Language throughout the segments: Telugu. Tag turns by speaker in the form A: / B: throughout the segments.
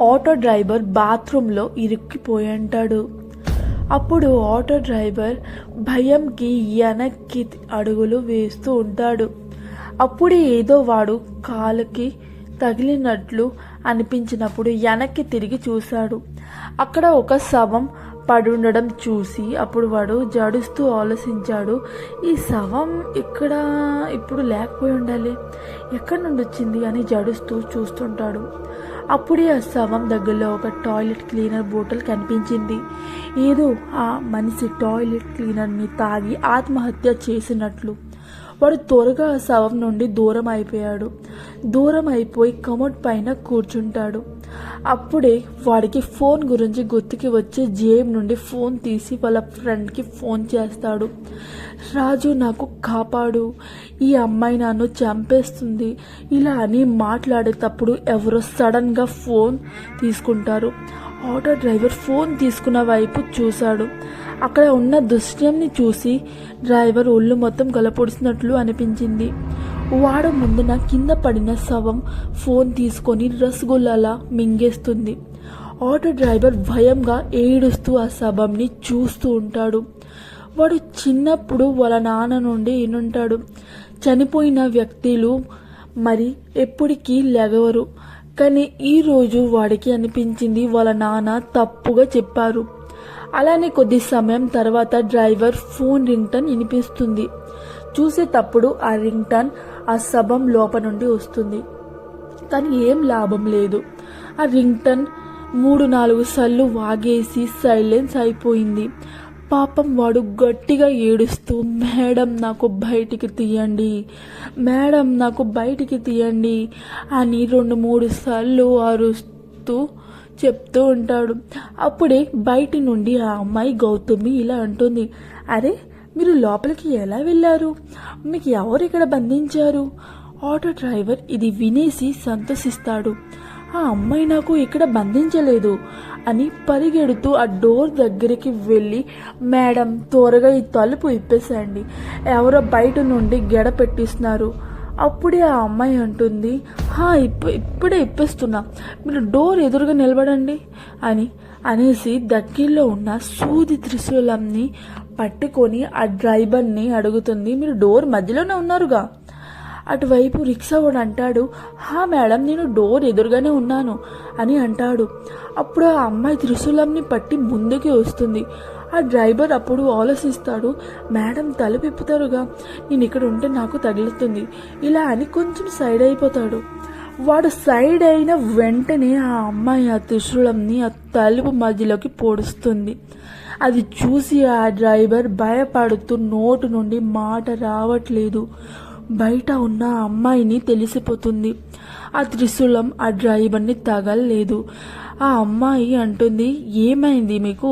A: ఆటో డ్రైవర్ బాత్రూంలో ఇరుక్కిపోయింటాడు. అప్పుడు ఆటో డ్రైవర్ భయంకి వెనక్కి అడుగులు వేస్తూ ఉంటాడు. అప్పుడు ఏదో వాడు కాలుకి తగిలినట్లు అనిపించినప్పుడు వెనక్కి తిరిగి చూశాడు. అక్కడ ఒక శవం పడుండడం చూసి అప్పుడు వాడు జడుస్తూ ఆలోచించాడు, ఈ శవం ఇక్కడ ఇప్పుడు లేకపోయి ఉండాలి, ఎక్కడి నుండి వచ్చింది అని జడుస్తూ చూస్తుంటాడు. అప్పుడే ఆ శవం దగ్గరలో ఒక టాయిలెట్ క్లీనర్ బాటిల్ కనిపించింది. ఏదో ఆ మనిషి టాయిలెట్ క్లీనర్ని తాగి ఆత్మహత్య చేసినట్లు. వాడు త్వరగా ఆ శవం నుండి దూరం అయిపోయాడు. దూరం అయిపోయి కమోడ్ పైన కూర్చుంటాడు. అప్పుడే వాడికి ఫోన్ గురించి గుర్తుకి వచ్చి జేబు నుండి ఫోన్ తీసి వాళ్ళ ఫ్రెండ్కి ఫోన్ చేస్తాడు. రాజు, నాకు కాపాడు, ఈ అమ్మాయి నన్ను చంపేస్తుంది ఇలా అని మాట్లాడేటప్పుడు ఎవరో సడన్గా ఫోన్ తీసుకుంటారు. ఆటో డ్రైవర్ ఫోన్ తీసుకున్న వైపు చూశాడు. అక్కడ ఉన్న దృశ్యాన్ని చూసి డ్రైవర్ ఒళ్ళు మొత్తం గలపొడిసినట్లు అనిపించింది. వాడు ముందున కింద పడిన శవం ఫోన్ తీసుకొని రసగుల్లాలా మింగేస్తుంది. ఆటో డ్రైవర్ భయంగా ఏడుస్తూ ఆ శవంని చూస్తూ ఉంటాడు. వాడు చిన్నప్పుడు వాళ్ళ నాన్న నుండి వినుంటాడు, చనిపోయిన వ్యక్తులు మరి ఎప్పటికీ లెగవరు. కానీ ఈరోజు వాడికి అనిపించింది వాళ్ళ నాన్న తప్పుగా చెప్పారు. అలానే కొద్ది సమయం తర్వాత డ్రైవర్ ఫోన్ రింగ్ టోన్ వినిపిస్తుంది. చూసేటప్పుడు ఆ రింగ్ టోన్ ఆ శవం లోపల నుండి వస్తుంది. కానీ ఏం లాభం లేదు. ఆ రింగ్ టోన్ 3-4 సార్లు వాగేసి సైలెన్స్ అయిపోయింది. పాపం వాడు గట్టిగా ఏడుస్తూ, మేడం నాకు బయటికి తీయండి, మేడం నాకు బయటికి తీయండి అని 2-3 సార్లు అరుస్తూ చెప్తూ ఉంటాడు. అప్పుడే బయటి నుండి ఆ అమ్మాయి గౌతమి ఇలా అంటుంది, అరే మీరు లోపలికి ఎలా వెళ్ళారు, మీకు ఎవరు ఇక్కడ బంధించారు? ఆటో డ్రైవర్ ఇది వినేసి సంతోషిస్తాడు. ఆ అమ్మాయి నాకు ఇక్కడ బంధించలేదు అని పరిగెడుతూ ఆ డోర్ దగ్గరికి వెళ్ళి, మేడం త్వరగా ఈ తలుపు ఇప్పేసండి, ఎవరో బయట నుండి గెడ పెట్టిస్తున్నారు. అప్పుడే ఆ అమ్మాయి అంటుంది, ఇప్పుడే ఇప్పేస్తున్నా, మీరు డోర్ ఎదురుగా నిలబడండి అని అనేసి దగ్గరలో ఉన్న సూది త్రిశూలంని పట్టుకొని ఆ డ్రైవర్ని అడుగుతుంది, మీరు డోర్ మధ్యలోనే ఉన్నారుగా. అటువైపు రిక్షా వాడు అంటాడు, మేడం నేను డోర్ ఎదురుగానే ఉన్నాను అని అంటాడు. అప్పుడు ఆ అమ్మాయి త్రిశూలంని పట్టి ముందుకి వస్తుంది. ఆ డ్రైవర్ అప్పుడు ఆలోచిస్తాడు, మేడం తలుపు ఇప్పుతారుగా, నేను ఇక్కడ ఉంటే నాకు తగులుతుంది ఇలా అని కొంచెం సైడ్ అయిపోతాడు. వాడు సైడ్ అయిన వెంటనే ఆ అమ్మాయి ఆ త్రిశూలంని ఆ తలుపు మధ్యలోకి పొడుస్తుంది. అది చూసి ఆ డ్రైవర్ భయపడుతూ నోటు నుండి మాట రావట్లేదు. బయట ఉన్న అమ్మాయిని తెలిసిపోతుంది. ఆ త్రిశూలం ఆ డ్రైవర్ని తగలలేదు. ఆ అమ్మాయి అంటుంది, ఏమైంది మీకు,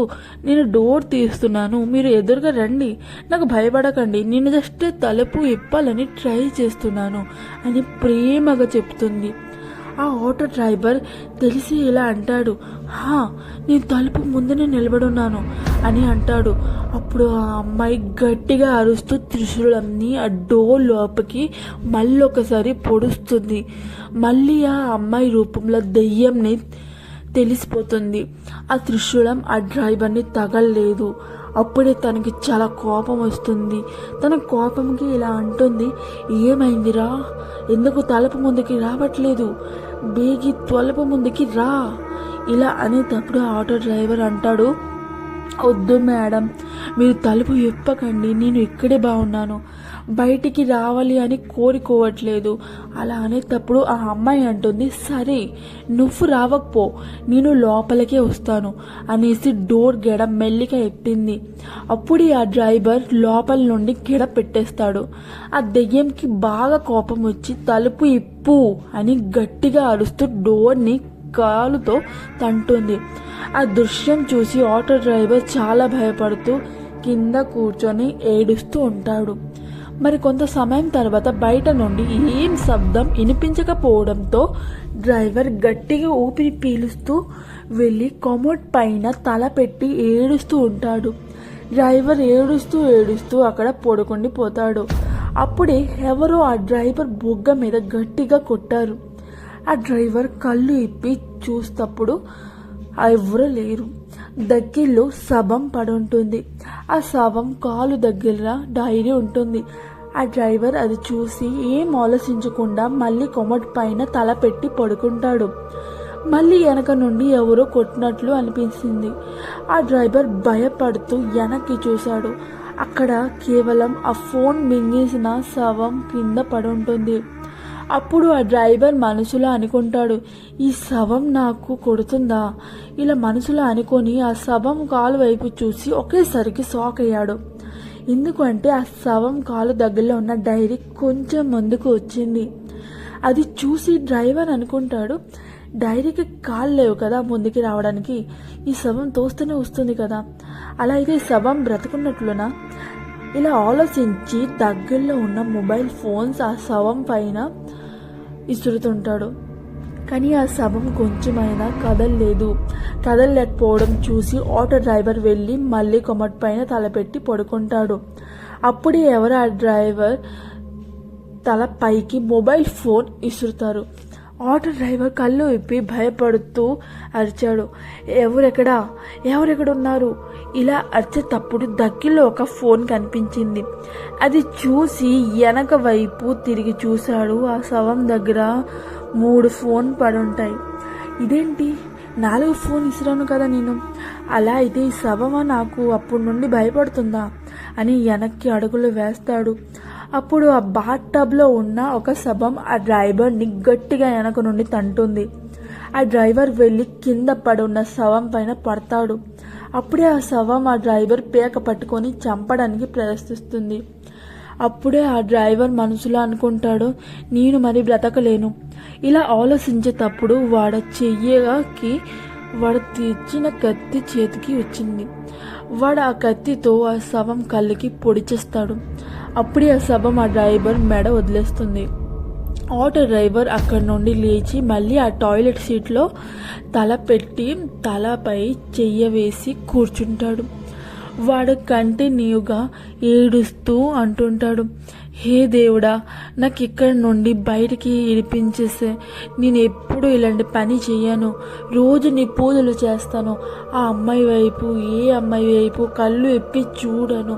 A: నేను డోర్ తీస్తున్నాను, మీరు ఎదురుగా రండి, నాకు భయపడకండి, నేను జస్ట్ తలుపు ఇప్పాలని ట్రై చేస్తున్నాను అని ప్రేమగా చెప్తుంది. ఆ ఆటో డ్రైవర్ తెలిసి ఇలా అంటాడు, నేను తలుపు ముందునే నిలబడున్నాను అని అంటాడు. అప్పుడు ఆ అమ్మాయి గట్టిగా అరుస్తూ త్రిశూలంని ఆ డోర్ లోపలికి మళ్ళీ ఒకసారి పొడుస్తుంది. మళ్ళీ ఆ అమ్మాయి రూపంలో దెయ్యంని తెలిసిపోతుంది. ఆ త్రిశూలం ఆ డ్రైవర్ని తగలలేదు. అప్పుడే తనకి చాలా కోపం వస్తుంది. తన కోపంకి ఇలా అంటుంది, ఏమైందిరా, ఎందుకు తలుపు ముందుకి రావట్లేదు, బేగి తలుపు ముందుకి రా ఇలా అనేటప్పుడు ఆటో డ్రైవర్ అంటాడు, వద్దు మేడం, మీరు తలుపు ఇప్పకండి, నేను ఇక్కడే బాగున్నాను, బయటికి రావాలి అని కోరుకోవట్లేదు అలా అనేటప్పుడు ఆ అమ్మాయి అంటుంది, సరే నువ్వు రావకపో, నేను లోపలికే వస్తాను అనేసి డోర్ గెడ మెల్లిగా ఎప్పింది. అప్పుడు ఆ డ్రైవర్ లోపల నుండి గెడ పెట్టేస్తాడు. ఆ దెయ్యంకి బాగా కోపం వచ్చి తలుపు ఇప్పు అని గట్టిగా అరుస్తూ డోర్ని కాలుతో తంటుంది. ఆ దృశ్యం చూసి ఆటో డ్రైవర్ చాలా భయపడుతూ కింద కూర్చొని ఏడుస్తూ ఉంటాడు. మరి కొంత సమయం తర్వాత బయట నుండి ఏం శబ్దం వినిపించకపోవడంతో డ్రైవర్ గట్టిగా ఊపిరి పీలుస్తూ వెళ్ళి కమోడ్ పైన తల పెట్టి ఏడుస్తూ ఉంటాడు. డ్రైవర్ ఏడుస్తూ ఏడుస్తూ అక్కడ పడుకొని పోతాడు. అప్పుడే ఎవరో ఆ డ్రైవర్ బుగ్గ మీద గట్టిగా కొట్టారు. ఆ డ్రైవర్ కళ్ళు ఇప్పి చూస్తప్పుడు ఎవరు లేరు. దగ్గరలో శవం పడుంటుంది. ఆ శవం కాలు దగ్గర డైరీ ఉంటుంది. ఆ డ్రైవర్ అది చూసి ఏం ఆలోచించకుండా మళ్ళీ కొమట్ పైన తల పెట్టి పడుకుంటాడు. మళ్ళీ వెనక నుండి ఎవరో కొట్టినట్లు అనిపించింది. ఆ డ్రైవర్ భయపడుతూ వెనక్కి చూశాడు. అక్కడ కేవలం ఆ ఫోన్ మింగేసిన శవం కింద పడుంటుంది. అప్పుడు ఆ డ్రైవర్ మనసులో అనుకుంటాడు, ఈ శవం నాకు కొడుతుందా? ఇలా మనసులో అనుకొని ఆ శవం కాలు వైపు చూసి ఒకేసారికి షాక్ అయ్యాడు. ఎందుకంటే ఆ శవం కాలు దగ్గరలో ఉన్న డైరీ కొంచెం ముందుకు వచ్చింది. అది చూసి డ్రైవర్ అనుకుంటాడు, డైరీకి కాళ్ళు లేవు కదా ముందుకి రావడానికి, ఈ శవం తోస్తూనే వస్తుంది కదా, అలా అయితే ఈ శవం బ్రతుకున్నట్లునా? ఇలా ఆలోచించి దగ్గరలో ఉన్న మొబైల్ ఫోన్స్ ఆ శవం పైన ఇసురుతుంటాడు. కానీ ఆ శవం కొంచెమైనా కదలలేకపోవడం చూసి ఆటో డ్రైవర్ వెళ్ళి మళ్ళీ కొమట్ పైన తలపెట్టి పడుకుంటాడు. అప్పుడే ఎవరు ఆ డ్రైవర్ తల పైకి మొబైల్ ఫోన్ ఇసురుతారు. ఆటో డ్రైవర్ కళ్ళు విప్పి భయపడుతూ అరిచాడు, ఎవరెక్కడున్నారు? ఇలా అరిచేటప్పుడు దగ్గరలో ఒక ఫోన్ కనిపించింది. అది చూసి వెనక వైపు తిరిగి చూశాడు. ఆ శవం దగ్గర 3 ఫోన్ పడుంటాయి. ఇదేంటి 4 ఫోన్ ఇసిరాను కదా నేను, అలా అయితే ఈ శవమా నాకు అప్పటి నుండి భయపడుతుందా అని వెనక్కి అడుగులు వేస్తాడు. అప్పుడు ఆ బాత్ టబ్లో ఉన్న ఒక శవం ఆ డ్రైవర్ని గట్టిగా వెనక నుండి తంటుంది. ఆ డ్రైవర్ వెళ్ళి కింద పడున్న శవం పైన పడతాడు. అప్పుడే ఆ శవం ఆ డ్రైవర్ పేక పట్టుకొని చంపడానికి ప్రయత్నిస్తుంది. అప్పుడే ఆ డ్రైవర్ మనసులో అనుకుంటాడు, నేను మరి బ్రతకలేను. ఇలా ఆలోచించేటప్పుడు వాడు తెచ్చిన కత్తి చేతికి వచ్చింది. వాడు ఆ కత్తితో ఆ శవం కళ్ళకి పొడిచేస్తాడు. అప్పుడే ఆ శవం ఆ డ్రైవర్ మెడ వదిలేస్తుంది. ఆటో డ్రైవర్ అక్కడి నుండి లేచి మళ్ళీ ఆ టాయిలెట్ సీట్లో తల పెట్టి తలపై చెయ్య వేసి కూర్చుంటాడు. వాడు కంటిన్యూగా ఏడుస్తూ అంటుంటాడు, హే దేవుడా, నాకు ఇక్కడి నుండి బయటికి ఇడిపించేసే, నేను ఎప్పుడు ఇలాంటి పని చెయ్యను, రోజు నీ పూజలు చేస్తాను, ఆ అమ్మాయి వైపు ఏ అమ్మాయి వైపు కళ్ళు ఎప్పి చూడను,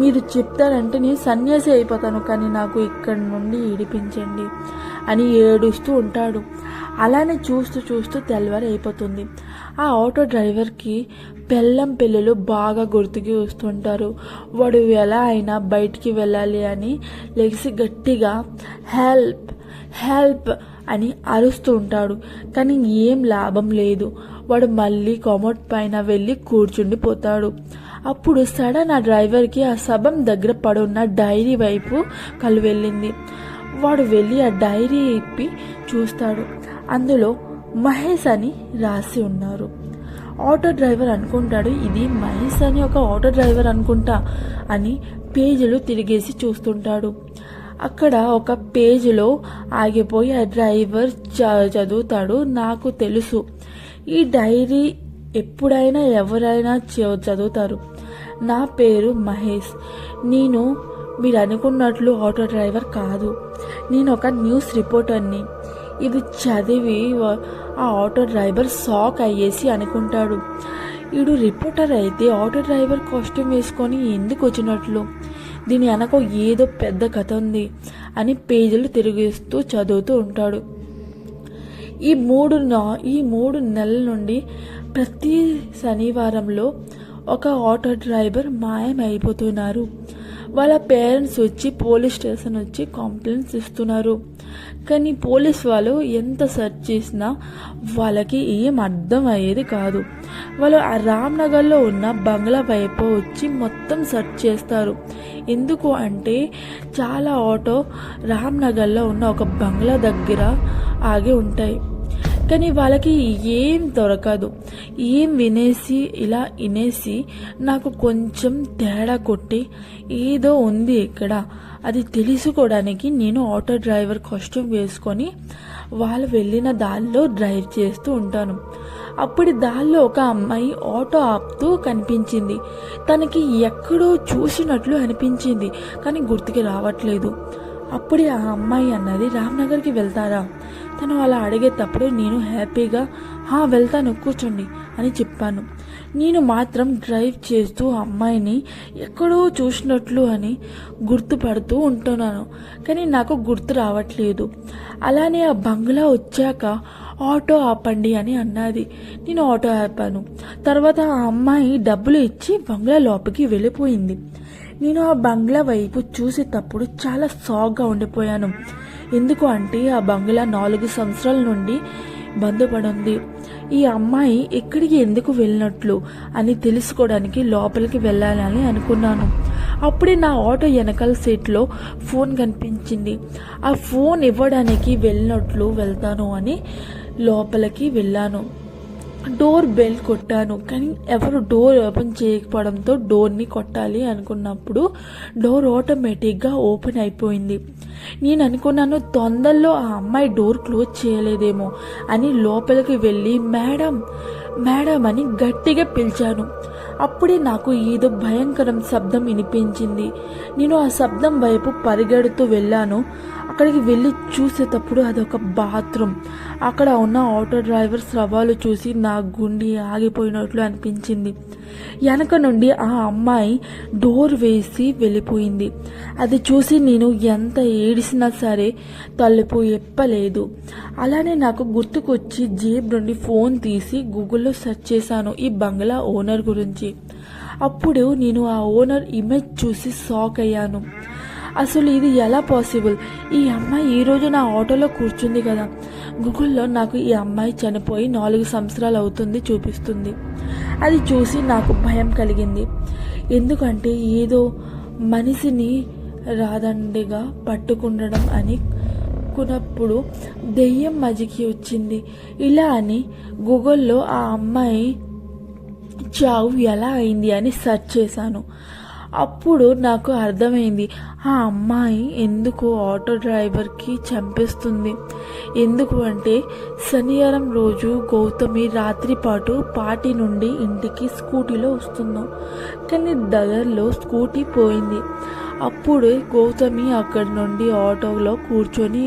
A: మీరు చెప్తారంటే నేను సన్యాసి అయిపోతాను, కానీ నాకు ఇక్కడి నుండి ఇడిపించండి అని ఏడుస్తూ ఉంటాడు. అలానే చూస్తూ చూస్తూ తెల్లవారు అయిపోతుంది. ఆ ఆటో డ్రైవర్కి పెళ్ళం పిల్లలు బాగా గుర్తుకి వస్తుంటారు. వాడు ఎలా అయినా బయటికి వెళ్ళాలి అని లెగిసి గట్టిగా హెల్ప్ హెల్ప్ అని అరుస్తూ ఉంటాడు. కానీ ఏం లాభం లేదు. వాడు మళ్ళీ కొమోట్ పైన వెళ్ళి కూర్చుండిపోతాడు. అప్పుడు సడన్ ఆ డ్రైవర్కి ఆ శవం దగ్గర పడున్న డైరీ వైపు కళ్ళు వెళ్ళింది. వాడు వెళ్ళి ఆ డైరీ ఇప్పి చూస్తాడు. అందులో మహేష్ అని రాసి ఉన్నారు. ఆటో డ్రైవర్ అనుకుంటాడు, ఇది మహేష్ అని ఒక ఆటో డ్రైవర్ అనుకుంటా అని పేజీలు తిరిగేసి చూస్తుంటాడు. అక్కడ ఒక పేజీలో ఆగిపోయి ఆ డ్రైవర్ చదువుతాడు, నాకు తెలుసు ఈ డైరీ ఎప్పుడైనా ఎవరైనా చదువుతారు. నా పేరు మహేష్. నేను మీరు అనుకున్నట్లు ఆటో డ్రైవర్ కాదు. నేను ఒక న్యూస్ రిపోర్టర్ని. ఇది చదివి ఆ ఆటో డ్రైవర్ షాక్ అయ్యేసి అనుకుంటాడు, వీడు రిపోర్టర్ అయితే ఆటో డ్రైవర్ కాస్ట్యూమ్ వేసుకొని ఎందుకు వచ్చినట్లు, దీని వెనక ఏదో పెద్ద కథ ఉంది అని పేజీలు తిరిగిస్తూ చదువుతూ ఉంటాడు. ఈ మూడు నెలల నుండి ప్రతి శనివారంలో ఒక ఆటో డ్రైవర్ మాయమైపోతున్నారు. వాళ్ళ పేరెంట్స్ వచ్చి పోలీస్ స్టేషన్ వచ్చి కంప్లైంట్స్ ఇస్తున్నారు. కానీ పోలీస్ వాళ్ళు ఎంత సెర్చ్ చేసినా వాళ్ళకి ఏం అర్థం అయ్యేది కాదు. వాళ్ళు ఆ రామ్నగర్లో ఉన్న బంగ్లా వైపు వచ్చి మొత్తం సెర్చ్ చేస్తారు. ఎందుకు అంటే చాలా ఆటో రామ్నగర్లో ఉన్న ఒక బంగ్లా దగ్గర ఆగి ఉంటాయి. కానీ వాళ్ళకి ఏం దొరకదు. ఏం వినేసి నాకు కొంచెం తేడా కొట్టి ఏదో ఉంది ఇక్కడ, అది తెలుసుకోవడానికి నేను ఆటో డ్రైవర్ కాస్ట్యూమ్ వేసుకొని వాళ్ళు వెళ్ళిన దారిలో డ్రైవ్ చేస్తూ ఉంటాను. అప్పుడు దారిలో ఒక అమ్మాయి ఆటో ఆపుతూ కనిపించింది. తనకి ఎక్కడో చూసినట్లు అనిపించింది, కానీ గుర్తుకి రావట్లేదు. అప్పుడే ఆ అమ్మాయి అన్నది, రామ్నగర్కి వెళ్తారా, తను అలా అడిగేటప్పుడు నేను హ్యాపీగా వెళ్తాను, కూర్చోండి అని చెప్పాను. నేను మాత్రం డ్రైవ్ చేస్తూ అమ్మాయిని ఎక్కడో చూసినట్లు అని గుర్తుపడుతూ ఉంటున్నాను, కానీ నాకు గుర్తు రావట్లేదు. అలానే ఆ బంగ్లా వచ్చాక ఆటో ఆపండి అని అన్నది. నేను ఆటో ఆపాను. తర్వాత ఆ అమ్మాయి డబ్బులు ఇచ్చి బంగ్లా లోపలికి వెళ్ళిపోయింది. నేను ఆ బంగ్లా వైపు చూసేటప్పుడు చాలా షాక్గా ఉండిపోయాను. ఎందుకు అంటే ఆ బంగ్లా 4 సంవత్సరాల నుండి బంద్ పడింది. ఈ అమ్మాయి ఎక్కడికి ఎందుకు వెళ్ళినట్లు అని తెలుసుకోవడానికి లోపలికి వెళ్ళాలని అనుకున్నాను. అప్పుడే నా ఆటో వెనకాల సీట్లో ఫోన్ కనిపించింది. ఆ ఫోన్ ఇవ్వడానికి వెళ్ళినట్లు వెళ్తాను అని లోపలికి వెళ్ళాను. డోర్ బెల్ కొట్టాను, కానీ ఎవరు డోర్ ఓపెన్ చేయకపోవడంతో డోర్ని కొట్టాలి అనుకున్నప్పుడు డోర్ ఆటోమేటిక్గా ఓపెన్ అయిపోయింది. నేను అనుకున్నాను తొందరలో ఆ అమ్మాయి డోర్ క్లోజ్ చేయలేదేమో అని లోపలికి వెళ్ళి మేడం మేడం అని గట్టిగా పిలిచాను. అప్పుడే నాకు ఏదో భయంకరం శబ్దం వినిపించింది. నేను ఆ శబ్దం వైపు పరిగెడుతూ వెళ్ళాను. అక్కడికి వెళ్ళి చూసేటప్పుడు అదొక బాత్రూమ్. అక్కడ ఉన్న ఆటో డ్రైవర్ స్రవాలు చూసి నా గుండె ఆగిపోయినట్లు అనిపించింది. వెనక నుండి ఆ అమ్మాయి డోర్ వేసి వెళ్ళిపోయింది. అది చూసి నేను ఎంత ఏడిసినా సరే తలుపు ఎప్పలేదు. అలానే నాకు గుర్తుకొచ్చి జేబు నుండి ఫోన్ తీసి గూగుల్లో సెర్చ్ చేశాను ఈ బంగ్లా ఓనర్ గురించి. అప్పుడు నేను ఆ ఓనర్ ఇమేజ్ చూసి షాక్ అయ్యాను. అసలు ఇది ఎలా పాసిబుల్? ఈ అమ్మాయి ఈరోజు నా ఆటోలో కూర్చుంది కదా. గూగుల్లో నాకు ఈ అమ్మాయి చనిపోయి 4 సంవత్సరాలు అవుతుంది చూపిస్తుంది. అది చూసి నాకు భయం కలిగింది. ఎందుకంటే ఏదో మనిషిని రాదండిగా పట్టుకుండడం అని కున్నప్పుడు దెయ్యం మజికి వచ్చింది. ఇలా అని గూగుల్లో ఆ అమ్మాయి చావు ఎలా అయింది అని సెర్చ్ చేశాను. అప్పుడు నాకు అర్థమైంది ఆ అమ్మాయి ఎందుకు ఆటో డ్రైవర్కి చంపేస్తుంది. ఎందుకు అంటే శనివారం రోజు గౌతమి రాత్రిపాటు పార్టీ నుండి ఇంటికి స్కూటీలో వస్తున్నాం, కానీ దగ్గరలో స్కూటీ పోయింది. అప్పుడే గౌతమి అక్కడి నుండి ఆటోలో కూర్చొని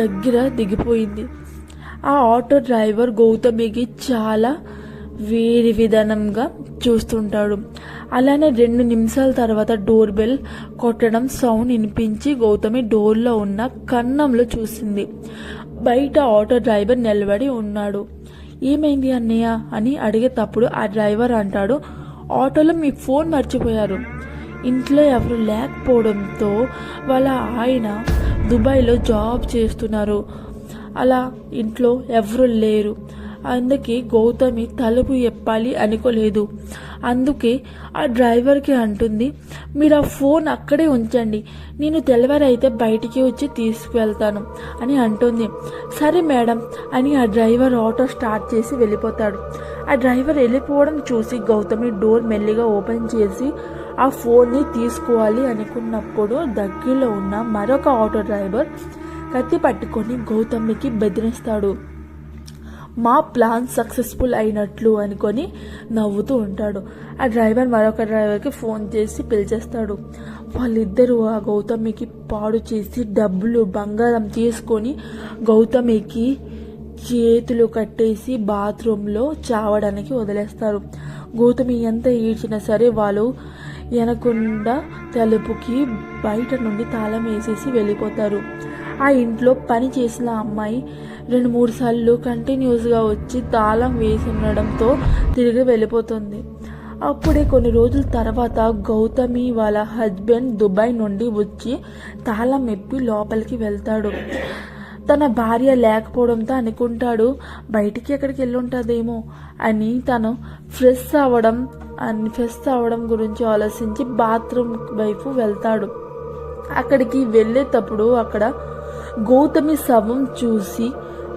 A: దగ్గర దిగిపోయింది. ఆ ఆటో డ్రైవర్ గౌతమికి చాలా వేరే విధానంగా చూస్తుంటాడు. అలానే 2 నిమిషాల తర్వాత డోర్ బెల్ కొట్టడం సౌండ్ వినిపించి గౌతమి డోర్లో ఉన్న కన్నంలో చూసింది. బయట ఆటో డ్రైవర్ నిలబడి ఉన్నాడు. ఏమైంది అన్నయ్య అని అడిగేటప్పుడు ఆ డ్రైవర్ అంటాడు, ఆటోలో మీ ఫోన్ మర్చిపోయారు. ఇంట్లో ఎవరు లేకపోవడంతో వాళ్ళ ఆయన దుబాయ్లో జాబ్ చేస్తున్నారు. అలా ఇంట్లో ఎవరు లేరు. అందుకే గౌతమి తలుపు ఎప్పాలి అనుకోలేదు. అందుకే ఆ డ్రైవర్కి అంటుంది, మీరు ఆ ఫోన్ అక్కడే ఉంచండి, నేను తెల్లవారైతే బయటికి వచ్చి తీసుకువెళ్తాను అని అంటుంది. సరే మేడం అని ఆ డ్రైవర్ ఆటో స్టార్ట్ చేసి వెళ్ళిపోతాడు. ఆ డ్రైవర్ వెళ్ళిపోవడం చూసి గౌతమి డోర్ మెల్లిగా ఓపెన్ చేసి ఆ ఫోన్ని తీసుకోవాలి అనుకున్నప్పుడు దగ్గరలో ఉన్న మరొక ఆటో డ్రైవర్ కత్తి పట్టుకొని గౌతమికి బెదిరిస్తాడు. మా ప్లాన్ సక్సెస్ఫుల్ అయినట్లు అనుకొని నవ్వుతూ ఉంటాడు. ఆ డ్రైవర్ మరొక డ్రైవర్కి ఫోన్ చేసి పిలిచేస్తాడు. వాళ్ళిద్దరూ ఆ గౌతమికి పాడు చేసి డబ్బులు బంగారం తీసుకొని గౌతమికి చేతులు కట్టేసి బాత్రూంలో చావడానికి వదిలేస్తారు. గౌతమి ఎంత ఏడ్చినా సరే వాళ్ళు వినకుండా తలుపుకి బయట నుండి తాళం వేసేసి వెళ్ళిపోతారు. ఆ ఇంట్లో పని చేసిన అమ్మాయి 2-3 సార్లు కంటిన్యూస్గా వచ్చి తాళం వేసి ఉండడంతో తిరిగి వెళ్ళిపోతుంది. అప్పుడే కొన్ని రోజుల తర్వాత గౌతమి వాళ్ళ హస్బెండ్ దుబాయ్ నుండి వచ్చి తాళం ఎప్పి లోపలికి వెళ్తాడు. తన భార్య లేకపోవడంతో అనుకుంటాడు బయటికి ఎక్కడికి వెళ్ళి ఉంటుందేమో అని. తను ఫ్రెష్ అవ్వడం గురించి ఆలోచించి బాత్రూమ్ వైపు వెళ్తాడు. అక్కడికి వెళ్ళేటప్పుడు అక్కడ గౌతమి శవం చూసి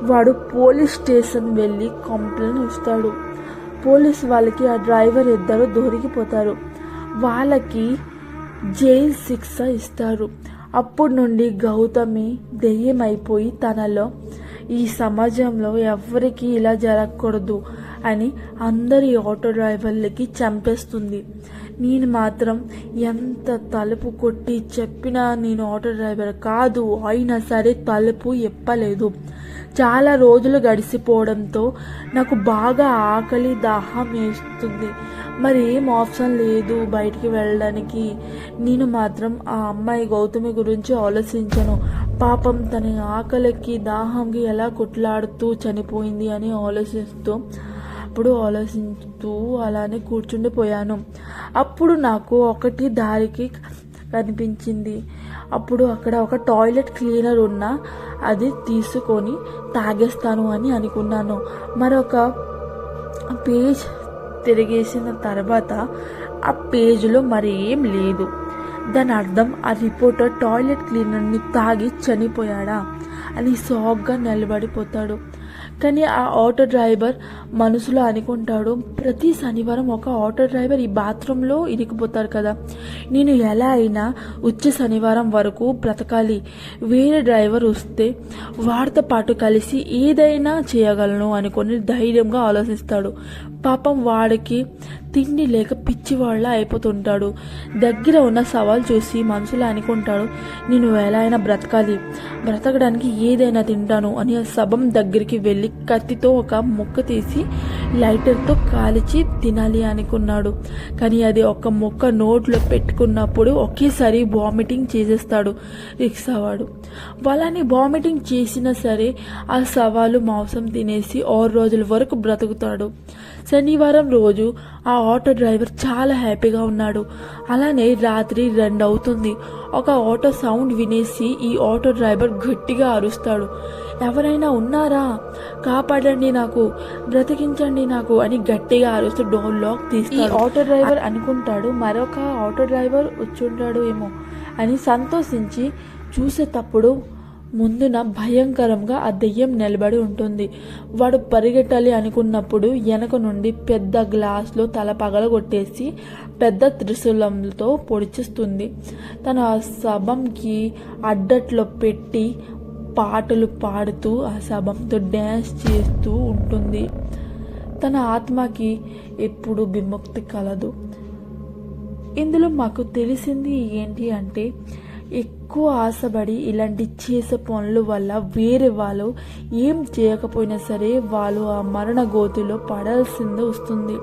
A: వాడు పోలీస్ స్టేషన్ వెళ్ళి కంప్లైంట్ ఇస్తాడు. పోలీస్ వాళ్ళకి ఆ డ్రైవర్ ఇద్దరు దొరికిపోతారు. వాళ్ళకి జైలు శిక్ష ఇస్తారు. అప్పటి నుండి గౌతమి దెయ్యమైపోయి తనలో ఈ సమాజంలో ఎవరికి ఇలా జరగకూడదు అని అందరి ఆటో డ్రైవర్లకి చంపేస్తుంది. నేను మాత్రం ఎంత తలుపు కొట్టి చెప్పినా నేను ఆటో డ్రైవర్ కాదు అయినా సరే తలుపు ఎప్పలేదు. చాలా రోజులు గడిచిపోవడంతో నాకు బాగా ఆకలి దాహం వేస్తుంది. మరి ఏం ఆప్షన్ లేదు బయటికి వెళ్ళడానికి. నేను మాత్రం ఆ అమ్మాయి గౌతమి గురించి ఆలోచించను. పాపం తన ఆకలికి దాహంకి ఎలా కొట్లాడుతూ చనిపోయింది అని ఆలోచిస్తూ అలానే కూర్చుండిపోయాను. అప్పుడు నాకు ఒకటి దారికి కనిపించింది. అప్పుడు అక్కడ ఒక టాయిలెట్ క్లీనర్ ఉన్నా అది తీసుకొని తాగేస్తాను అని అనుకున్నాను. మరొక పేజ్ తిరిగేసిన తర్వాత ఆ పేజ్లో మరి ఏం లేదు. దాని అర్థం ఆ రిపోర్టర్ టాయిలెట్ క్లీనర్ని తాగి చనిపోయాడా అని షాక్గా నిలబడిపోతాడు. కానీ ఆ ఆటో డ్రైవర్ మనసులో అనుకుంటాడు, ప్రతి శనివారం ఒక ఆటో డ్రైవర్ ఈ బాత్రూంలో ఇరికిపోతారు కదా, నేను ఎలా అయినా వచ్చే శనివారం వరకు బ్రతకాలి. వేరే డ్రైవర్ వస్తే వారితో పాటు కలిసి ఏదైనా చేయగలను అనుకొని ధైర్యంగా ఆలోచిస్తాడు. పాపం వాడికి తిండి లేక పిచ్చివాళ్ళ అయిపోతుంటాడు. దగ్గర ఉన్న సవాల్ చూసి మనసులో అనుకుంటాడు, నేను ఎలా అయినా బ్రతకడానికి ఏదైనా తింటాను అని ఆ శవం దగ్గరికి వెళ్ళి కత్తితో ఒక ముక్క తీసి లైటర్తో కాల్చి తినాలి అనుకున్నాడు. కానీ అది ఒక ముక్క నోట్లో పెట్టుకున్నప్పుడు ఒకేసారి వామిటింగ్ చేసేస్తాడు రిక్షావాడు. వాళ్ళని వామిటింగ్ చేసినా సరే ఆ సవాలు మాంసం తినేసి 6 రోజుల వరకు బ్రతుకుతాడు. శనివారం రోజు ఆ ఆటో డ్రైవర్ చాలా హ్యాపీగా ఉన్నాడు. అలానే రాత్రి 2 అవుతుంది. ఒక ఆటో సౌండ్ వినేసి ఈ ఆటో డ్రైవర్ గట్టిగా అరుస్తాడు, ఎవరైనా ఉన్నారా, కాపాడండి, నాకు బ్రతికించండి నాకు అని గట్టిగా అరుస్తూ డోర్ లాక్ తీస్తాడు. ఈ ఆటో డ్రైవర్ అనుకుంటాడు మరొక ఆటో డ్రైవర్ వచ్చుంటాడు ఏమో అని సంతోషించి చూసేటప్పుడు ముందున భయంకరంగా ఆ దెయ్యం నిలబడి ఉంటుంది. వాడు పరిగెట్టాలి అనుకున్నప్పుడు వెనక నుండి పెద్ద గ్లాస్లో తల పగలగొట్టేసి పెద్ద త్రిశూలంతో పొడిచిస్తుంది. తన ఆ శవంకి అడ్డట్లో పెట్టి పాటలు పాడుతూ ఆ శవంతో డ్యాన్స్ చేస్తూ ఉంటుంది. తన ఆత్మకి ఎప్పుడు విముక్తి కలదు. ఇందులో మాకు తెలిసింది ఏంటి అంటే, ఎక్కువ ఆశపడి ఇలాంటి చేసే పనుల వల్ల వేరే వాళ్ళు ఏం చేయకపోయినా సరే వాళ్ళు ఆ మరణ గోతిలో పడాల్సిందే వస్తుంది.